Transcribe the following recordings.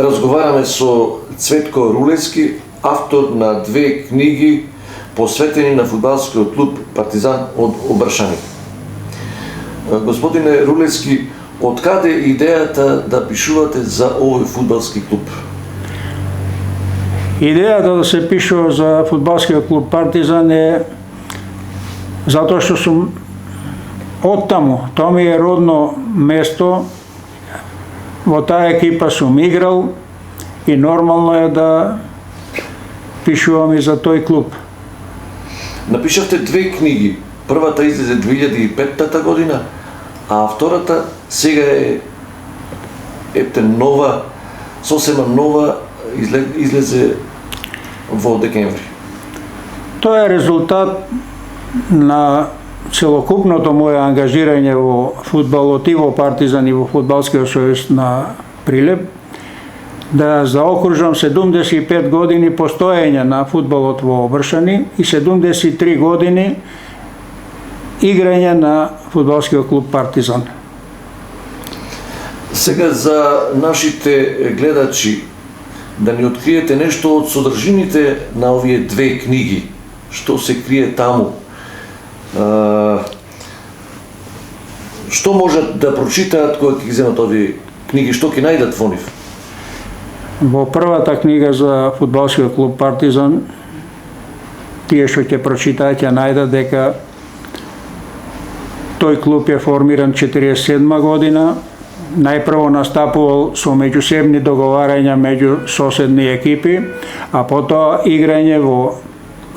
Разговараме со Цветко Рулевски, автор на 2 книги посветени на фудбалскиот клуб Партизан од Обршани. Господине Рулевски, од каде идејата да пишувате за овој фудбалски клуб? Идејата да се пишува за фудбалскиот клуб Партизан е затоа што сум оттаму, тоа ми е родно место, во таа екипа сум играл и нормално е да пишувам и за тој клуб. Напишавте 2 книги. Првата излезе 2005 година, а втората сега е нова, сосема нова, излезе во декември. Тоа е резултат на целокупното мое ангажирање во фудбалот и во Партизан и во Фудбалскиот сојуз на Прилеп, да заокружам 75 години постоење на фудбалот во Обршани и 73 години играње на фудбалскиот клуб Партизан. Сега за нашите гледачи да ни откриете нешто од содржините на овие 2 книги. Што се крие таму? Што можат да прочитаат кога ќе ги земат овие книги, што ќе најдат во нив? Во првата книга за фудбалскиот клуб Партизан, тие што ќе прочитаат ќе најдат дека тој клуб е формиран 47 година, најпрво настапувал со меѓусебни договарања меѓу соседни екипи, а потоа играње во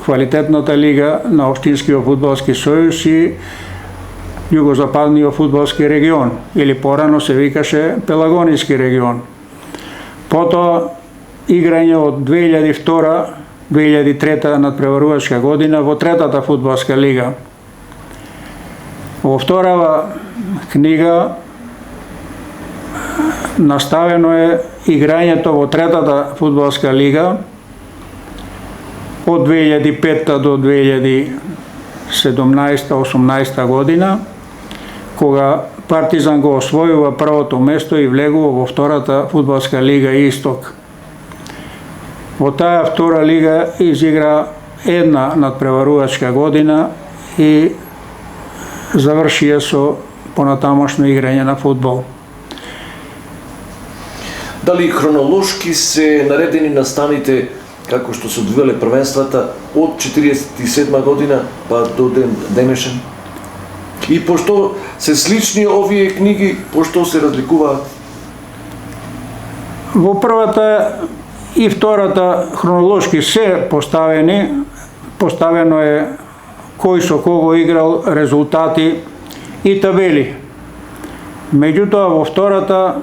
квалитетната лига на Општинскиот фудбалски сојуз и Југозападниот фудбалски регион, или порано се викаше Пелагониски регион. Потоа играње од 2002-2003 надпреварувачка година во третата фудбалска лига. Во вторава книга наставено е играњето во третата фудбалска лига од 2005 до 2017-18 година, кога Партизан го освојува првото место и влегува во втората фудбалска лига Исток. Во таа втора лига изигра една надпреварувачка година и заврши ја со понатамошно играње на фудбал. Дали хронолошки се наредени настаните како што се одвивале првенствата од 47 година па до денешен? И пошто се слични овие книги, пошто се разликуваат? Во првата и втората хронолошки се поставени, поставено е кој со кого играл, резултати и табели. Меѓутоа во втората,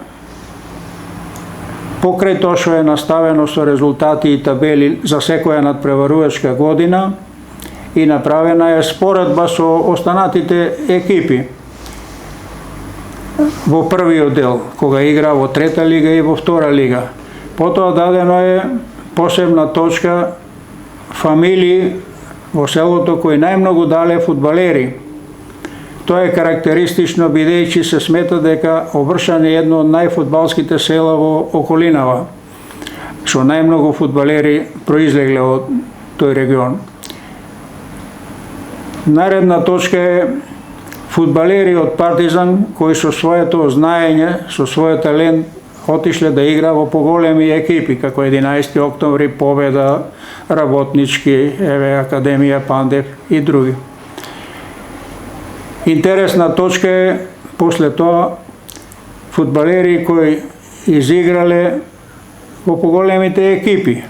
покрај тоа што е наставено со резултати и табели за секоја надпреварувачка година, и направена е споредба со останатите екипи. Во првиот дел, кога игра во трета лига и во втора лига. Потоа дадено е посебна точка фамилии во селото кои најмногу дале фудбалери. Тоа е карактеристично бидејќи се смета дека Обршан е едно од најфудбалските села во околинава, што најмногу фудбалери произлегле од тој регион. Наредна точка е фудбалери од Партизан кои со своето знаење, со својот талент отишле да игра во поголеми екипи, како 11 октомври, Победа, Работнички, Академија Пандев и други. Интересна точка е после тоа фудбалери кои изиграле во поголемите екипи.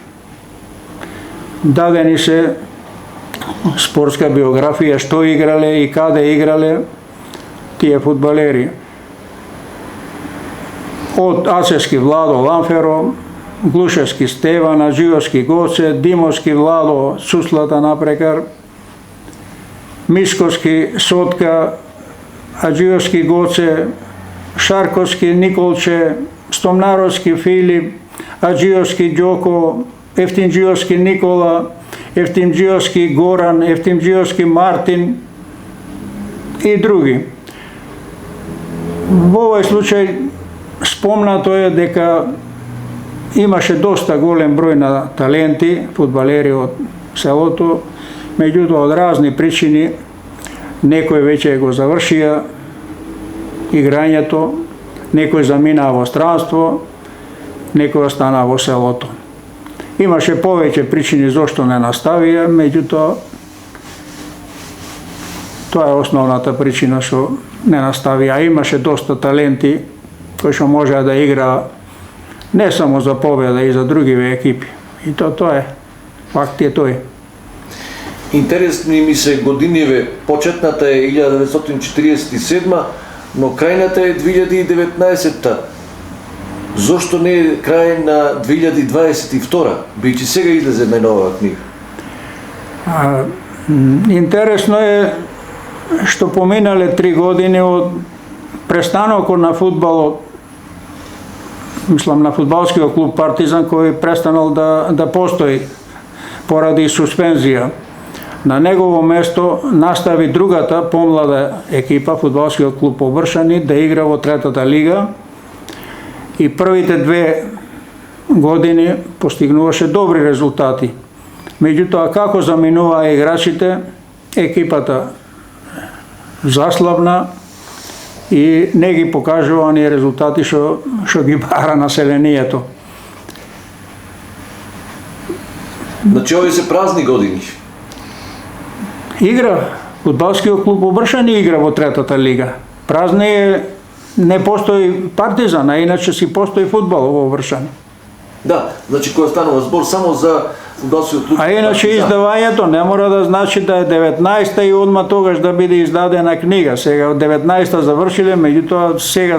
Дадени се спортска биографија, што играле и каде играле тие фудбалери. Од Асески Владо Ланферо, Глушевски Стеван, Аџиовски Гоце, Димовски Владо Суслата напрекар, Мисковски Сотка, Аџиовски Гоце, Шарковски Николче, Стомнаровски Филип, Аџиовски Ѓоко, Ефтимџиовски Никола, Ефтимџиовски Горан, Ефтимџиовски Мартин и други. Во овој случај спомнато е дека имаше доста голем број на таленти, фудбалери од селото, меѓутоа од разни причини некои веќе го завршија играњето, некој заминаа во странство, некој остана во селото. Имаше повеќе причини зошто не наставија, меѓутоа тоа е основната причина што не наставија. Имаше доста таленти кои што можеа да играа не само за победа и за другиве екипи. И тоа е. Факт е тој. Интересни ми се годиниве. Почетната е 1947, но крајната е 2019-та. Зошто не е крај на 2022? Бијќи сега излезе најнова книга. Интересно е што поминале 3 години од престанокот на фудбалот, мислам на фудбалскиот клуб Партизан, кој престанал да постои поради суспензија. На негово место настави другата помлада екипа, фудбалскиот клуб Обршани, да игра во третата лига и првите 2 години постигнуваше добри резултати. Меѓутоа, како заминуваа играчите, екипата заслабна и не ги покажува оние резултати што ги бара населението. Значи, овие се празни години. Игра, фудбалскиот клуб Обршани игра во третата лига. Празни е, не постои Партизан, а иначе си постои фудбал во Обршани. Да, значи кога станува збор само за фудбалскиот клуб. А иначе издавањето не мора да значи да е 19-та и одма тогаш да биде издадена книга. Сега од 19-та завршиле, меѓутоа сега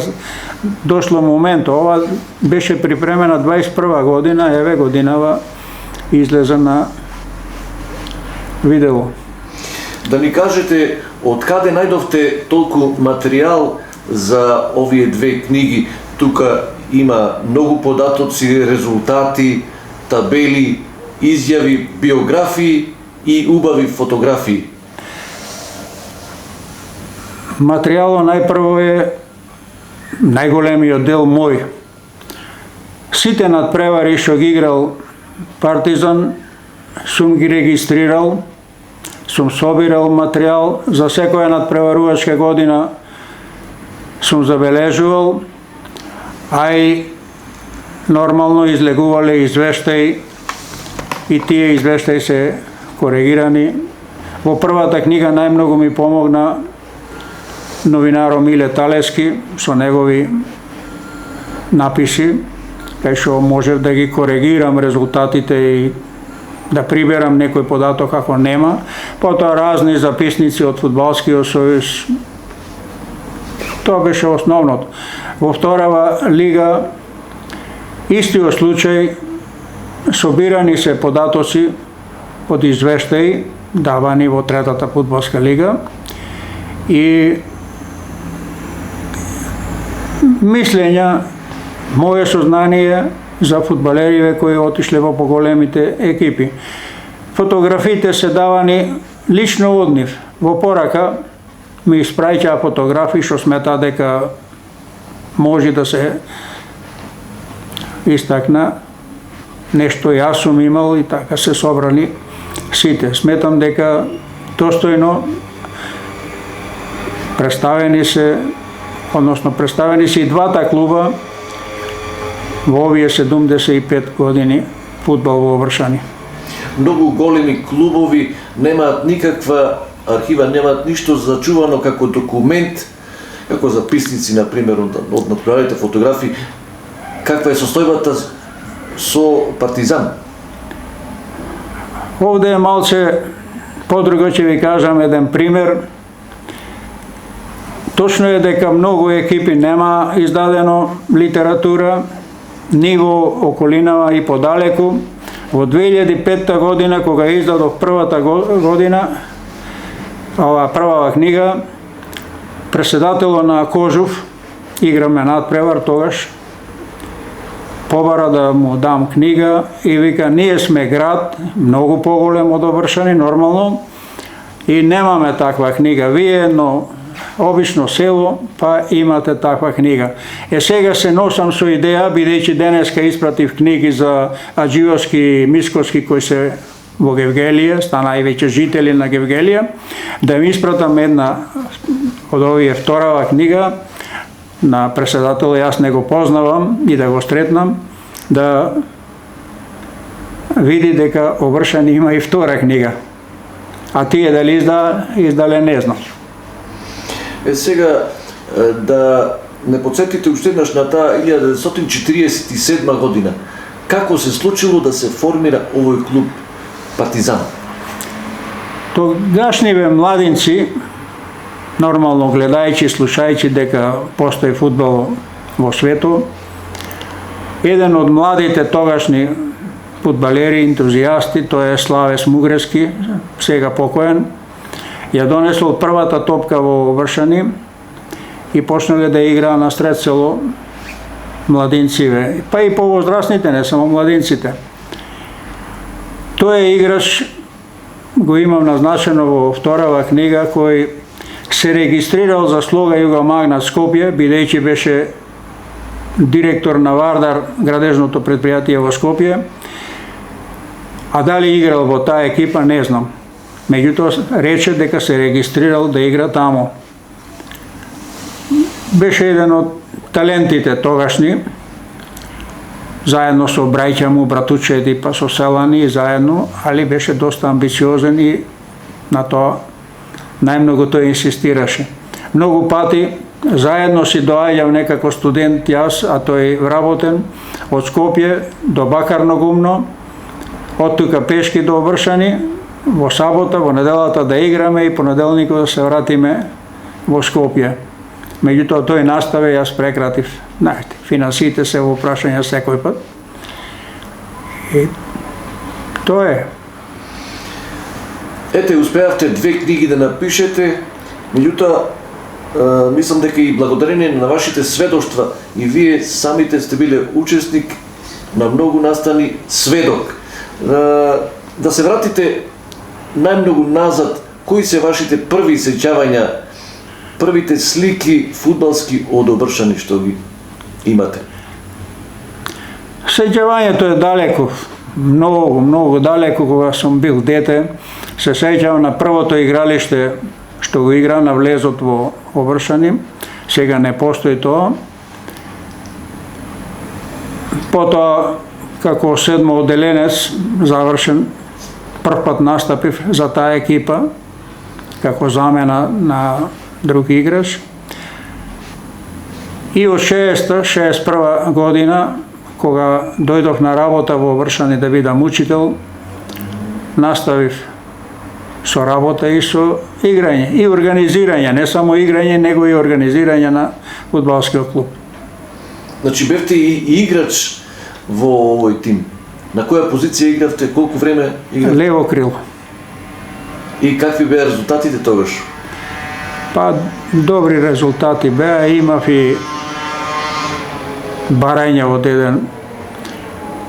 дошло момент. Ова беше припремена 21 година, еве годинава излезе на видео. Да ни кажете, од каде најдовте толку материјал за овие 2 книги? Тука има многу податоци, резултати, табели, изјави, биографии и убави фотографии. Материјалот најпрво е најголемиот дел мој. Сите надпревари што ги играл Партизан сум ги регистрирал, сум собирал материјал за секоја надпреварувачка година, сум забележувал, а и нормално излегувале извештаи и тие извештаи се коригирани. Во првата книга најмногу ми помогна новинаро Миле Талески со негови написи, кај што можев да ги коригирам резултатите и да приберам некој податок ако нема. Потоа разни записници од Фудбалскиот сојуз. Тоа беше основното. Во вторава лига истиот случај, собирани се податоци од извештаи давани во третата фудбалска лига и мислења, моје сознание за фудбалериве кои отишле во поголемите екипи. Фотографиите се давани лично од нив. Во порака ми испраќаа фотографии што смета дека може да се истакна нешто јас сум имал и така се собрани сите. Сметам дека достојно представени се и двата клуба во овие 75 години фудбал во Обршани. Многу големи клубови немаат никаква архива, немаат ништо зачувано како документ, како записници, например, од натпреварите фотографии. Каква е состојбата со Партизан? Овде е малце подруго, ќе ви кажам еден пример. Точно е дека многу екипи нема издадено литература, ни во околинава и подалеку. Во 2005 година, кога издадов првата година, првава книга, преседателот на Кожув, играме надпревар тогаш, побара да му дам книга и вика, ние сме град, многу поголем од Обршани, нормално, и немаме таква книга. Вие едно обично село, па имате таква книга. Сега се носам со идеја, бидејќи денеска испратив книги за аџиовски, мисковски кои се во Гевгелија, стана и веќе жители на Гевгелија, да ми испратам една од овие вторава книга на преседател, јас не го познавам и да го стретнам, да види дека Обршани има и втора книга. А тие дали издале не знам. Сега да не подсетите уште еднаш на таа 1947 година. Како се случило да се формира овој клуб Партизан? Тогашниве младинци, нормално гледајќи, слушајќи дека постои фудбал во светот, еден од младите тогашни фудбалери, ентузијасти, тој е Славе Смугрески, сега покоен, ја донесол првата топка во Вршани и почнале да играа на сред село младинциве, па и повозрастните, не само младинците. Тој е играч, го имам назначено во вторава книга, кој се регистрирал за Слога Југомагнат Скопје, бидејќи беше директор на Вардар, градежното предпријатие во Скопје, а дали играл во таа екипа не знам. Меѓутоа рече дека се регистрирал да игра тамо. Беше еден од талентите тогашни, заедно со браќа му, братучеди, па со селани заедно, али беше доста амбициозен и на тоа најмногу тој инсистираше. Многу пати заедно си доаѓав некако студент јас, а тој вработен, од Скопје до Бакарно гумно, од тука пешки до Вршани, во сабота, во неделата да играме и понеделникот да се вратиме во Скопје. Меѓутоа тој настави, јас прекратив. Знаете, финансите се во прашање секој пат. И тоа е. Ете, успеавте 2 книги да напишете, меѓутоа мислам дека и благодарение на вашите сведоштва и вие самите сте биле учесник на многу настани, сведок. Да се вратите најмногу назад, кои се вашите први сеќавања, првите слики фудбалски од Обршани што ги имате? Сеќавањето е далеко, многу далеко. Кога сум бил дете, се сеќавам на првото игралиште што го игра на влезот во Обршани. Сега не постои тоа. Потоа, како седмо одделенец завршен, првпат настапив за таа екипа, како замена на друг играч. И од 60-61 година, кога дојдох на работа во Вршани да бидам учител, наставив со работа и со играње, и организирање, не само играње, него и организирање на фудбалскиот клуб. Значи бевте и играч во овој тим. На која позиција игравте, колку време игравте? Лево крило. И какви беа резултатите тогаш? Па добри резултати беа, имав и барање од еден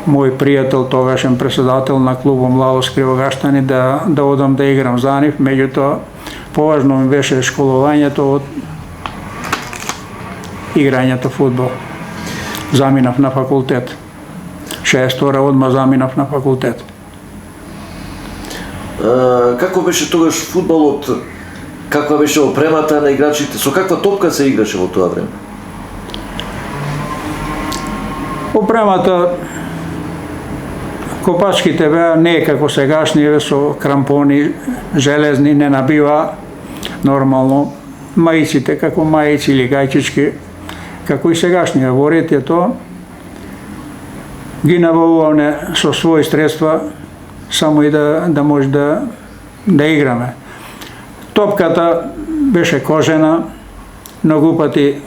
мој пријател, тогашен преседател на клубот Младост Кривогаштани, да одам да играм за нив, меѓутоа поважно ми беше школувањето од играњето фудбал. Заминав на факултет. 62 одма заминав на факултет. Како беше тогаш фудбалот? Каква беше опремата на играчите? Со каква топка се играше во тоа време? Опремата, копачките беа не како сегашниве со крампони железни, не набива нормално. Маиците како маици или гајчички, како и сегашниве. Во ред е тоа. Ги набавуваме со своји средства, само и да може да играме. Топката беше кожена, многу пати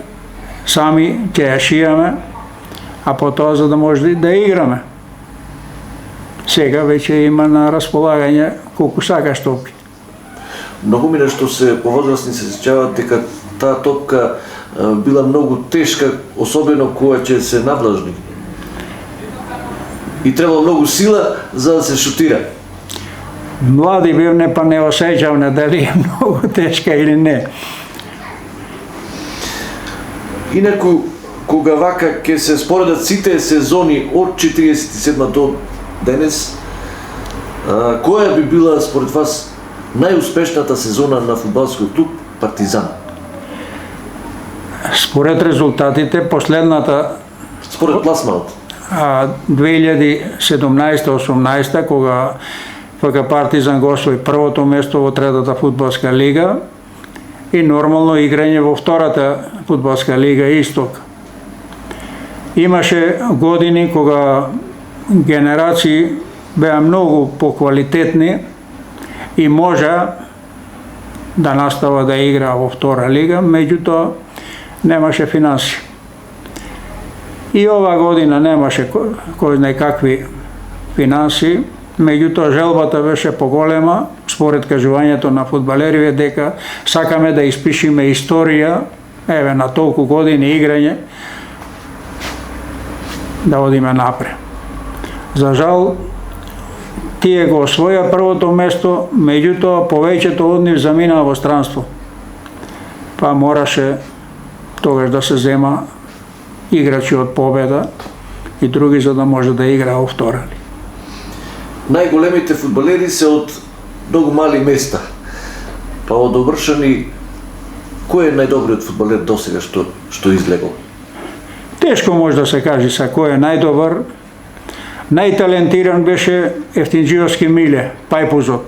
сами ќе ја шијаме, а потоа за да може да играме. Сега веќе има на располагање колку сакаш топки. Многу мина што се повозрастни се сеќаваат дека таа топка била многу тешка, особено кога ќе се надлажни. И требало многу сила за да се шутира. Млади бевме, па не осеќавме дали е многу тешка или не. Инаку, кога вака ќе се споредат сите сезони од 47 до денес, која би била според вас најуспешната сезона на фудбалскиот клуб Партизан? Според резултатите, последната Според пласманот? 2017-18, кога ФК Партизан го освои првото место во третата фудбалска лига и нормално играње во втората фудбалска лига Исток. Имаше години кога генерации беа многу поквалитетни и можа да настава да игра во втора лига, меѓутоа немаше финанси. И ова година немаше кој знае какви финанси, меѓутоа желбата беше поголема, според кажувањето на фудбалериве, дека сакаме да испишиме историја, еве на толку години играње, да одиме напред. За жал, тие го освоја првото место, меѓутоа повеќето од нив заминаа во странство. Па мораше тогаш да се зема играчи од Победа и други за да може да игра во втора лига. Најголемите фудбалери се од многу мали места. Па од Обршани, кој е најдобриот фудбалер досега што излегол? Тешко може да се каже са кој е најдобар. Најталентиран беше Ефтинџиовски Миле, Пајпузот.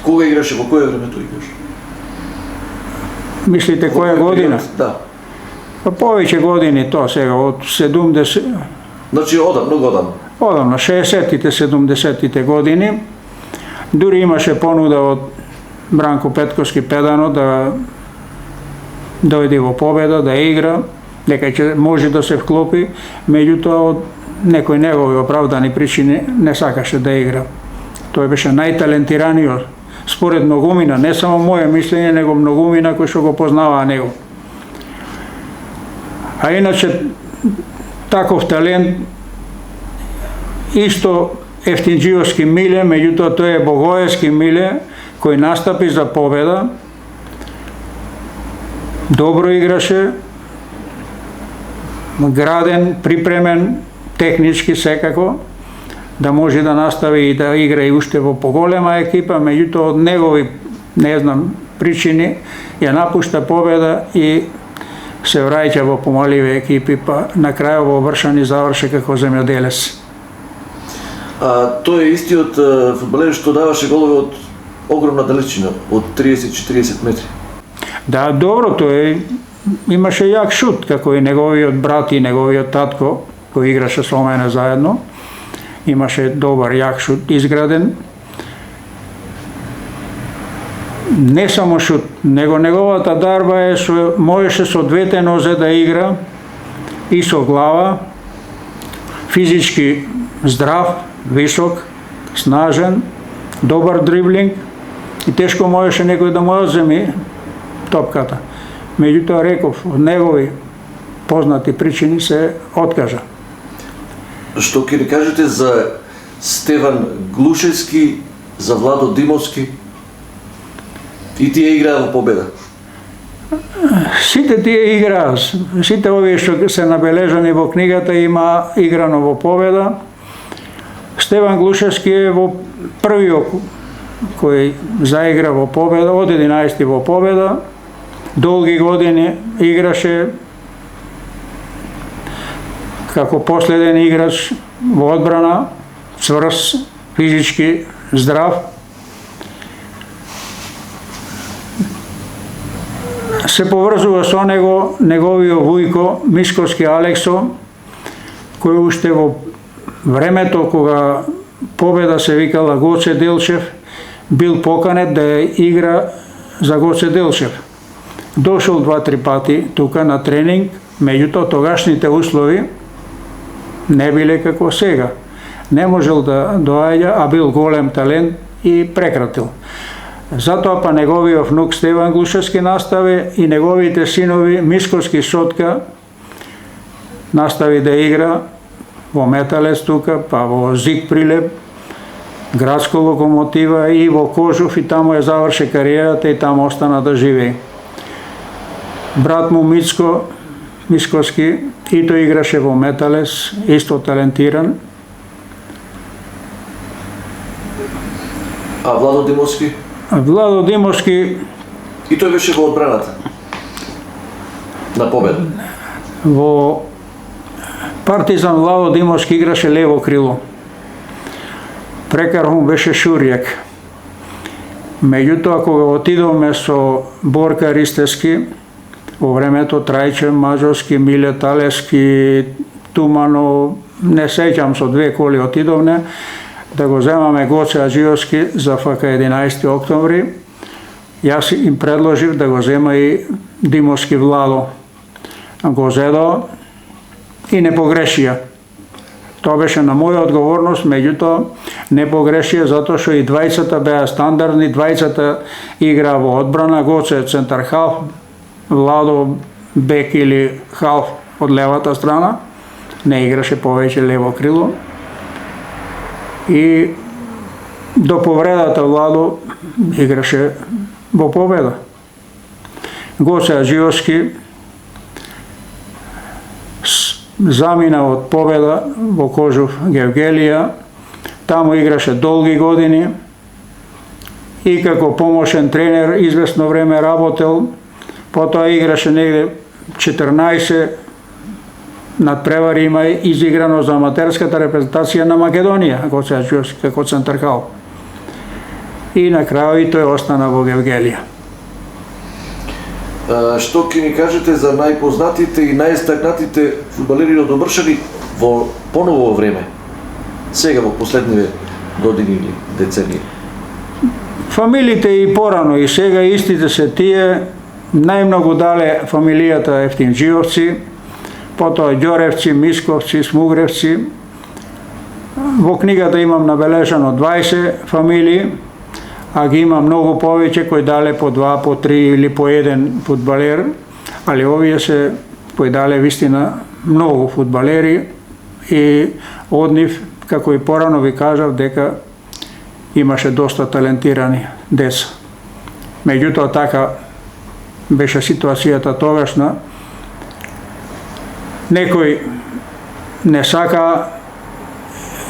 Кога играше, во кој време тој играше? Мислите која година? Да. Па повеќе години тоа сега, од 70... Значи многу одам. Одамна, 60-тите, 70-тите години. Дури имаше понуда од Бранко Петковски Педано да дојде во Победа, да игра, дека ќе може да се вклопи, меѓутоа од некои негови оправдани причини не сакаше да игра. Тој беше најталентираниот, според многумина, не само моје мислење, него многумина кои што го познаваа него. А иначе, таков талент, исто Ефтинџиовски Миле, меѓутоа тој е Богоевски Миле, кој настапи за Победа, добро играше, граден, припремен, технички секако, да може да настави и да игра и уште во поголема екипа, меѓутоа од негови, не знам, причини, ја напушта Победа и се враќа во помаливи екипи, па на крај во Вршани заврши како земјоделец. Тој е истиот фудбалер што даваше голови од огромна далечина, од 30-40 метри. Да, добро, тој имаше јак шут, како и неговиот брат и неговиот татко, кој играше со мене заедно. Имаше добар јак шут, изграден. Не само шут, него неговата дарба е можеше со двете нозе да игра и со глава, физички здрав, висок, снажен, добар дриблинг и тешко можеше некој да му одземи топката. Меѓутоа реков, од негови познати причини се откажа. Што ќе ни кажете за Стеван Глушевски, за Владо Димовски? И тие играа во Победа? Сите тие играа, сите овие што се набележани во книгата има играно во Победа. Стеван Глушевски е во првиот кој заигра во Победа, од 11 во Победа. Долги години играше како последен играч во одбрана, цврс, физички здрав. Се поврзува со него неговиот вујко Мисковски Алексо, кој уште во времето кога Победа се викала Гоце Делчев, бил поканет да игра за Гоце Делчев. Дошол 2-3 пати тука на тренинг, меѓутоа тогашните услови не биле како сега. Не можел да доаѓа, а бил голем талент и прекратил. Затоа па неговиот внук Стеван Глушевски настави и неговите синови Мисковски Сотка настави да игра во Металец тука, па во Зик Прилеп, Градско Локомотива и во Кожув, и таму е заврши кариерата и таму остана да живее. Брат му Мицко Мисковски, и тој играше во Металес, исто талентиран. А Владо Димовски? Владо Димовски И тој беше во одбраната на Победа. во Партизан Владо Димовски играше лево крило. Прекархом беше шурјак. Меѓутоа, кога отидовме со Борка Ристевски, во времето Трајче, Мажовски, Миле Талески, Тумано, не сеќам, со 2 коли отидовме, да го земаме Гоце Аџиовски за ФК 11 октомври. Јас им предложив да го зема и Димовски Владо. Го зедо и не погрешија. Тоа беше на моја одговорност, меѓутоа не погрешија затоа што и двајцата беа стандардни, двајцата игра во одбрана, Гоце центар халф, Владо бек или халф од левата страна, не играше повеќе лево крило. И до повредата Владо играше во Победа. Гоце Аџиовски замина од Победа во Кожув Гевгелија, таму играше долги години и како помошен тренер извесно време работел, потоа играше негде 14 надпревари има изиграно за аматерската репрезентација на Македонија, Гоце Аџиовски како центар халф. И на крај и тој остана во Гевгелија. Што ќе ни кажете за најпознатите и најистакнатите фудбалери од Обршани во поново време? Сега во последниве години или децении? Фамилите и порано и сега истите се тие. Најмногу дале фамилијата Ефтимџиовци, потоа Ѓоревци, Мисковци, Смугревци. Во книгата имам набележано 20 фамилии, а ги има многу повеќе кои дале по 2, по 3 или по 1 фудбалер, али овие се кои дале вистина многу фудбалери и од нив, како и порано ви кажав, дека имаше доста талентирани деца. Меѓутоа така беше ситуацијата тогашна. Некој не сака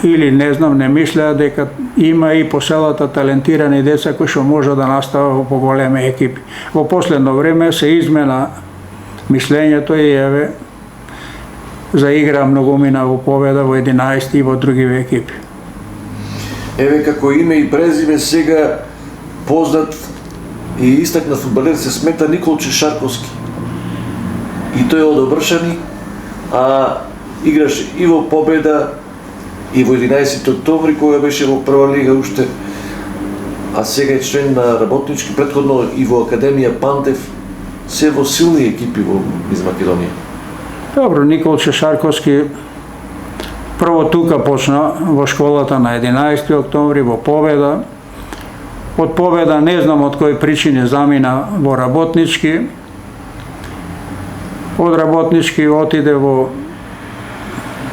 или не знам, не мислеа дека има и по селата талентирани деца кои што може да настават во поголеми екипи. Во последно време се измена мислењето и еве заигра многумина во Победа, во 11 и во други екипи. Еве како име и презиме сега познат и истакнат фудбалер се смета Николче Шарковски. И тој од Обршани, а играше и во Победа, и во 11 октомври кога беше во прва лига уште, а сега е член на работнички, претходно и во Академија Пантев, се во силни екипи из Македонија. Добро, Николче Шарковски прво тука почна во школата на 11 октомври во Победа. Од Победа не знам од кои причини замина во работнички. Од работнички отиде во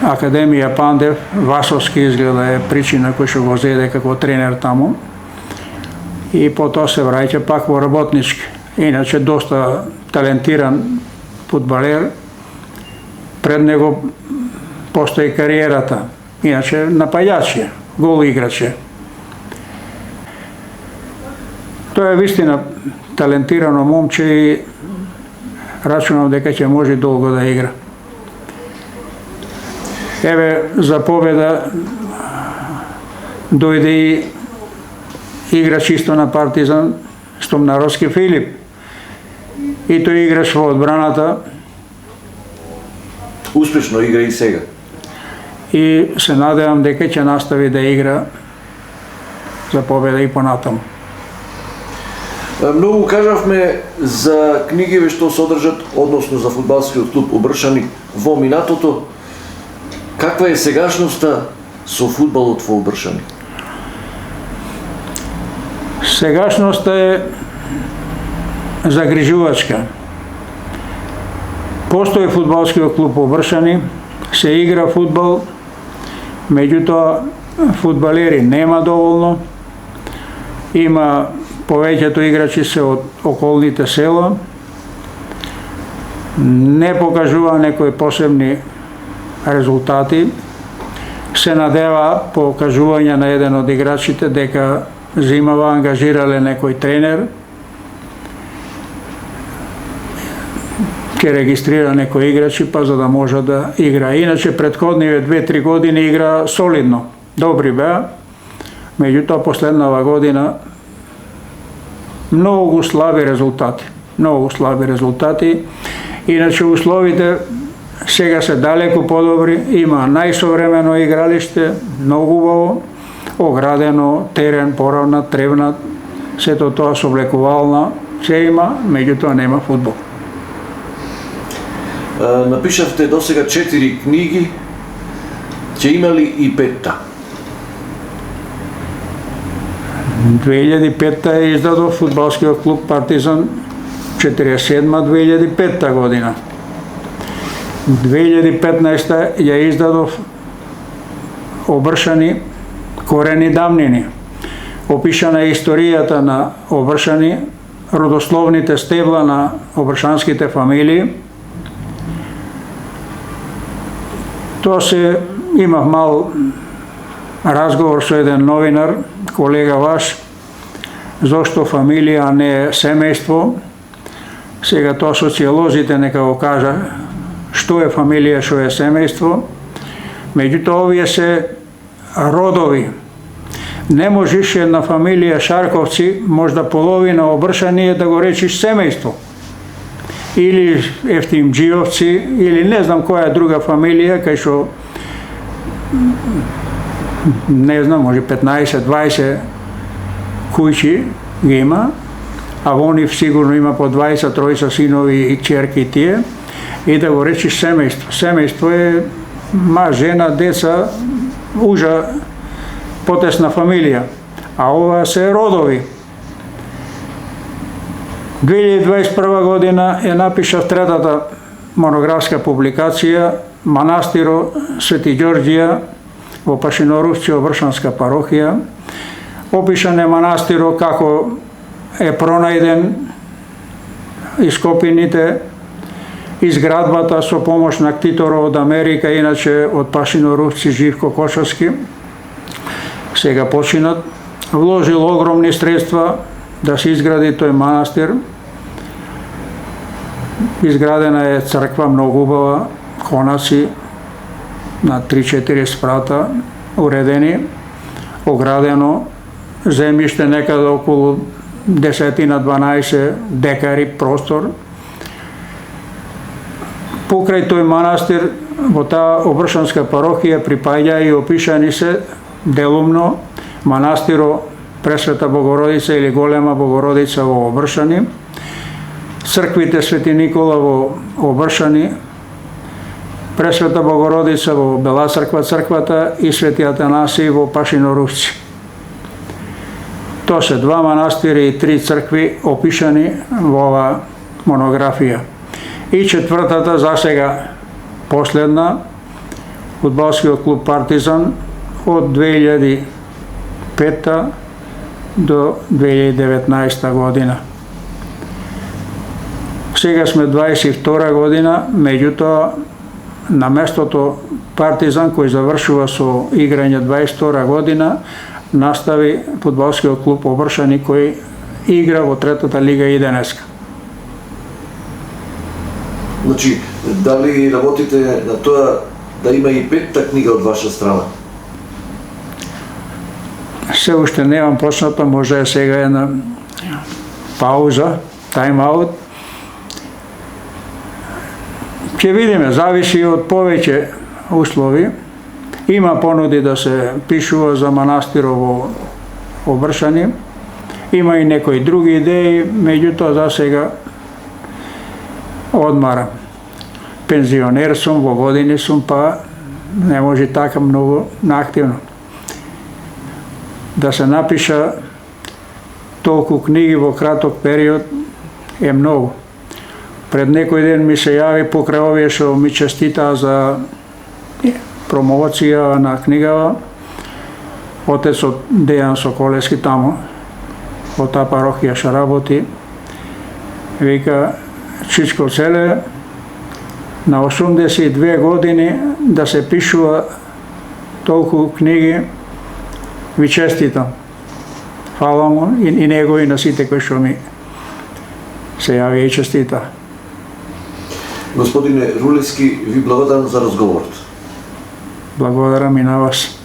Академија Пандев, Васовски изгледа е причина кој што го зеде како тренер таму. И потоа се враќа пак во работнички. Иначе доста талентиран фудбалер. Пред него постои кариерата. Иначе напаѓач, гол играч. Тоа е вистина талентирано момче и рачунам дека ќе може долго да игра. Еве, за Победа дојде и играч исто на Партизан, Стомнаровски Филип. И тој играш во одбраната. Успешно игра и сега. И се надевам дека ќе настави да игра за Победа и понатаму. Многу кажавме за книгиве што содржат, односно за фудбалскиот клуб Обршани во минатото. Каква е сегашноста со фудбалот во Обршани? Сегашноста е загрижувачка. Постои фудбалскиот клуб Обршани, се игра фудбал, меѓутоа фудбалери нема доволно. Има повеќето играчи се од околните села не покажува некои посебни резултати. Се надева по кажување на еден од играчите дека зимава ангажирале некој тренер, ќе регистрира некои играчи па за да може да игра. Иначе претходниве 2-3 години игра солидно, добри беа, меѓутоа последнава година многу слаби резултати. Иначе условите сега се далеку подобри, има најсовремено игралиште, многу убаво, оградено, терен, поравнат, тревнат, сето тоа соблекувална, се има, меѓутоа нема фудбал. Напишавте досега 4 книги, ќе имали и 5-та? 2005 издадов фудбалскиот клуб Партизан 47-2005 година. 2015 ја издадов Обршани корени дамнини. Опишана е историјата на Обршани, родословните стебла на обршанските фамилии. Тоа се имав мал разговор со еден новинар, колега ваш, зошто фамилија, а не семејство. Сега тоа социолозите нека го кажа што е фамилија, што е семејство. Меѓутоа овие се родови. Не можеш една фамилија Шарковци, можда половина Обршани е да го речиш семејство. Или Ефтимџиовци, или не знам која друга фамилија, кај што не знам, може 15-20 кујчи ги има, а во нив сигурно има по 20-30 синови и ќерки тие, и да го речиш семејство. Семејство е маж, жена, деца, ужа потесна фамилија, а ова се родови. 2021 година ја напишав третата монографска публикација Манастиро Свети Ѓорѓија во Пашинорувци, Обршанска парохија. Опишан е манастиро како е пронајден, ископините, изградбата со помош на ктиторо од Америка, иначе од Пашинорувци Живко Кочовски, сега починат. Вложил огромни средства да се изгради тој манастир. Изградена е црква многу убава, конаци на 3-4 спрата, уредени, оградено, земјиште некаде околу 10-12 декари простор. Покрај тој манастир, во таа Обршанска парохија припаѓа и опишани се делумно манастиро Пресвета Богородица или Голема Богородица во Обршани, црквите Свети Никола во Обршани, Пресвета Богородица во Бела црква црквата и Свети Атанасиј во Пашинорувци. Тоа се 2 манастири и 3 цркви опишани во ова монографија. И четвртата, засега последна, фудбалскиот клуб Партизан од 2005 до 2019 година. Сега сме 22 година, меѓутоа на местото Партизан кој завршува со играње 22 година, настави фудбалскиот клуб Обршани кој игра во третата лига и денеска. Значи, дали работите на тоа да има и 5-та книга од ваша страна? Се уште немам почнато, може е сега една пауза, тайм-аут. Ќе видиме, зависи од повеќе услови. Има понуди да се пишува за манастиро во Обршани. Има и некои други идеи, меѓутоа за сега одмарам. Пензионер сум, во години сум, па не може така многу наактивно. Да се напиша толку книги во краток период е многу. Пред некој ден ми се јави покрај овие што ми честитаа за промоција на книгава отецот Дејан Соколевски таму, во таа парохија што работи. Вика, Чичко Целе, на 82 години да се пишува толку книги, ви честитам. Фала му и него и на сите кои што ми се јави и честита. Господине Рулевски, ви благодарам за разговорот. Благодарам и на вас.